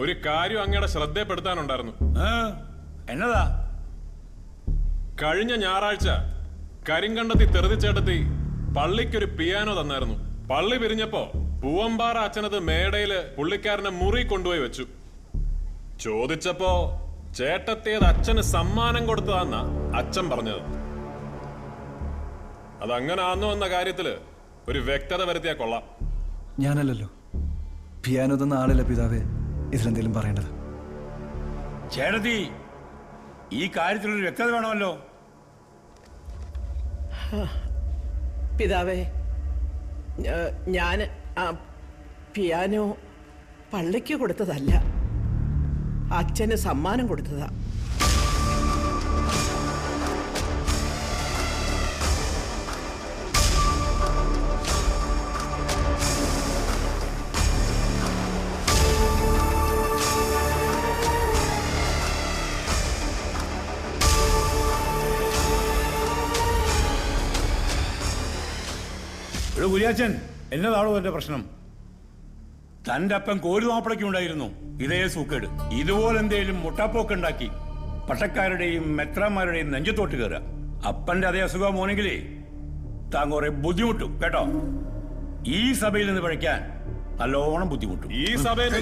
ഒരു കാര്യം അങ്ങയുടെ ശ്രദ്ധപ്പെടുത്താനുണ്ടായിരുന്നു. എന്നതാ? കഴിഞ്ഞ ഞായറാഴ്ച കരിങ്കണ്ടത്തി തെറുതിച്ചേട്ടത്തി പള്ളിക്കൊരു പിയാനോ തന്നായിരുന്നു. പള്ളി പിരിഞ്ഞപ്പോ പൂവമ്പാറ അച്ഛനത് മേടയില് പുള്ളിക്കാരനെ മുറി കൊണ്ടുപോയി വെച്ചു. ചോദിച്ചപ്പോ ചേട്ടത്തിയത് അച്ഛന് സമ്മാനം കൊടുത്തതാന്നാ അച്ഛൻ പറഞ്ഞത്. അതങ്ങനാന്നോ എന്ന കാര്യത്തില് ഒരു വ്യക്തത വരുത്തിയാ കൊള്ളാം. ഞാനല്ലല്ലോ, പിയാനോ തന്ന ആളല്ല പിതാവേ ഇതിലെന്തെങ്കിലും പറയേണ്ടത്. ചേട്ടത്തി, ഈ കാര്യത്തിലൊരു വ്യക്തത വേണമല്ലോ. പിതാവേ, ഞാൻ പിയാനോ പള്ളിക്ക് കൊടുത്തതല്ല, അച്ഛന് സമ്മാനം കൊടുത്തതാ. ഇവിടെ കുര്യാച്ചൻ, എന്നതാണോ എന്റെ പ്രശ്നം? തന്റെ അപ്പൻ കോരുമാപ്പിളയ്ക്കും ഉണ്ടായിരുന്നു ഇതേ സൂക്കേട്. ഇതുപോലെ എന്തേലും മുട്ടാപ്പോക്ക് ഉണ്ടാക്കി പട്ടക്കാരുടെയും മെത്രാന്മാരുടെയും നെഞ്ചത്തോട്ട് കയറുക. അപ്പന്റെ അതേ അസുഖം മോനെങ്കിലേ താൻ കുറെ ബുദ്ധിമുട്ടും കേട്ടോ. ഈ സഭയിൽ നിന്ന് പഴിക്കാൻ നല്ലോണം ബുദ്ധിമുട്ടും. ഈ സഭയിൽ